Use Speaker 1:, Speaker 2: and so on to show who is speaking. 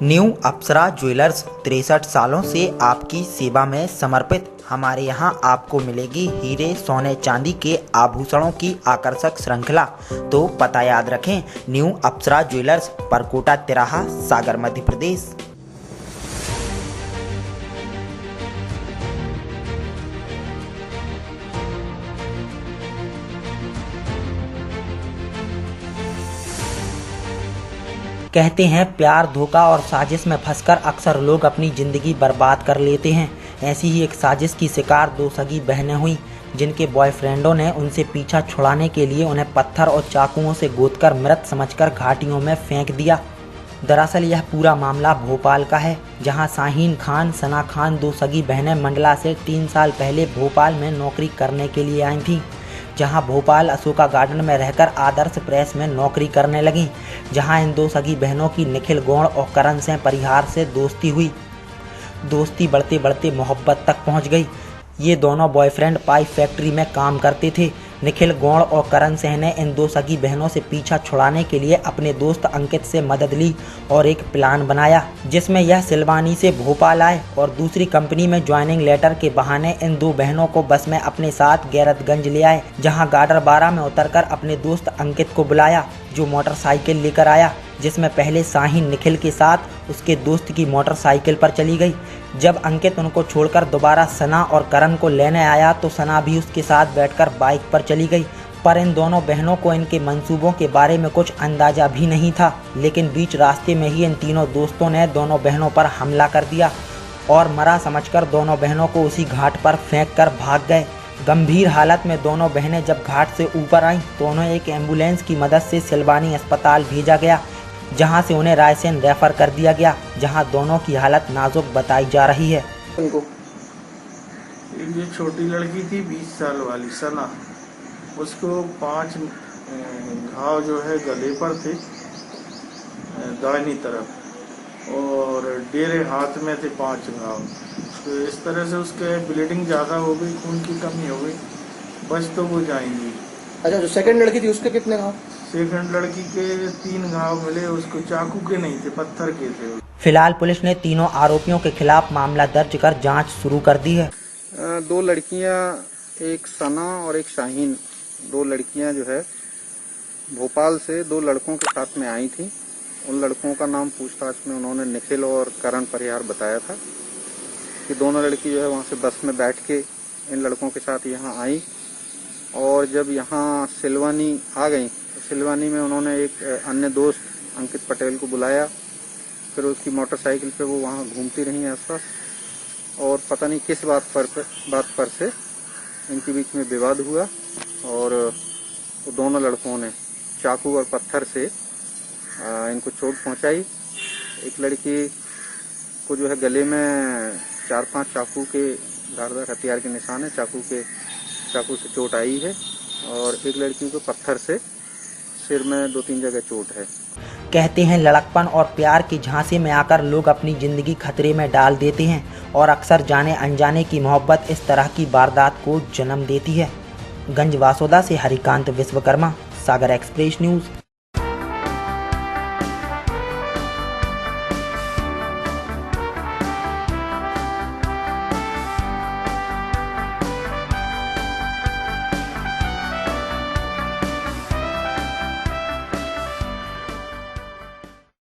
Speaker 1: New अप्सरा jewellers 63 सालों से आपकी सेवा में समर्पित। हमारे यहाँ आपको मिलेगी हीरे सोने चांदी के आभूषणों की आकर्षक श्रृंखला। तो पता याद रखें, न्यू अप्सरा ज्वेलर्स, परकोटा तिराहा, सागर, मध्य प्रदेश। कहते हैं प्यार, धोखा और साजिश में फंसकर अक्सर लोग अपनी ज़िंदगी बर्बाद कर लेते हैं। ऐसी ही एक साजिश की शिकार दो सगी बहनें हुई, जिनके बॉयफ्रेंडों ने उनसे पीछा छुड़ाने के लिए उन्हें पत्थर और चाकुओं से गोदकर मृत समझकर घाटियों में फेंक दिया। दरअसल यह पूरा मामला भोपाल का है, जहां शाहीन खान, सना खान, दो सगी बहनें मंडला से 3 साल पहले भोपाल में नौकरी करने के लिए आई थीं। जहां भोपाल अशोका गार्डन में रहकर आदर्श प्रेस में नौकरी करने लगीं। जहां इन दो सगी बहनों की निखिल गौड़ और करण सिंह परिहार से दोस्ती हुई। दोस्ती बढ़ते बढ़ते मोहब्बत तक पहुंच गई। ये दोनों बॉयफ्रेंड पाइप फैक्ट्री में काम करते थे। निखिल गौड़ और करण सिंह ने इन दो सगी बहनों से पीछा छुड़ाने के लिए अपने दोस्त अंकित से मदद ली और एक प्लान बनाया, जिसमें यह सिलवानी से भोपाल आए और दूसरी कंपनी में ज्वाइनिंग लेटर के बहाने इन दो बहनों को बस में अपने साथ गैरतगंज ले आए। जहां गाडर 12 में उतरकर अपने दोस्त अंकित को बुलाया, जो मोटरसाइकिल लेकर आया, जिसमें पहले शाहीन निखिल के साथ उसके दोस्त की मोटरसाइकिल पर चली गई। जब अंकित उनको छोड़कर दोबारा सना और करण को लेने आया तो सना भी उसके साथ बैठकर बाइक पर चली गई। पर इन दोनों बहनों को इनके मंसूबों के बारे में कुछ अंदाजा भी नहीं था। लेकिन बीच रास्ते में ही इन तीनों दोस्तों ने दोनों बहनों पर हमला कर दिया और मरा समझकर दोनों बहनों को उसी घाट पर फेंक कर भाग गए। गंभीर हालत में दोनों बहनें जब घाट से ऊपर आईं तो उन्हें एक एम्बुलेंस की मदद से सिलवानी अस्पताल भेजा गया, जहां से उन्हें रायसेन रेफर कर दिया गया, जहां दोनों की हालत नाजुक बताई जा रही है।
Speaker 2: ये छोटी लड़की थी 20 साल वाली सना, उसको 5 घाव जो है गले पर थे दाहिनी तरफ, और डेरे हाथ में थे 5 घाव। तो इस तरह से उसके ब्लीडिंग ज़्यादा हो गई, खून की कमी हो गई, बस तो वो जाएंगी।
Speaker 3: अच्छा, जो सेकंड लड़की थी उसके कितने घाव?
Speaker 2: सेकंड लड़की के 3 घाव मिले, उसको चाकू के नहीं थे, पत्थर के थे।
Speaker 1: फिलहाल पुलिस ने तीनों आरोपियों के खिलाफ मामला दर्ज कर जांच शुरू कर दी है।
Speaker 4: 2 लड़कियां, एक सना और एक शाहीन, 2 लड़कियां जो है भोपाल से 2 लड़कों के साथ में आई थी। उन लड़कों का नाम पूछताछ में उन्होंने निखिल और करण परिहार बताया था कि दोनों लड़की जो है वहां से बस में बैठ के इन लड़कों के साथ यहाँ आई, और जब यहाँ सिलवानी आ गई तो सिलवानी में उन्होंने एक अन्य दोस्त अंकित पटेल को बुलाया। फिर उसकी मोटरसाइकिल पे वो वहाँ घूमती रही आसपास, और पता नहीं किस बात पर से इनके बीच में विवाद हुआ, और वो दोनों लड़कों ने चाकू और पत्थर से इनको चोट पहुंचाई। एक लड़की को जो है गले में 4-5 चाकू के धारदार हथियार के निशान है, चाकू से चोट आई है, और एक लड़की को पत्थर से सिर में 2-3 जगह चोट है।
Speaker 1: कहते हैं लड़कपन और प्यार की झांसे में आकर लोग अपनी जिंदगी खतरे में डाल देते हैं, और अक्सर जाने अनजाने की मोहब्बत इस तरह की वारदात को जन्म देती है। गंज वासोदा से हरिकांत विश्वकर्मा, सागर एक्सप्रेस न्यूज़।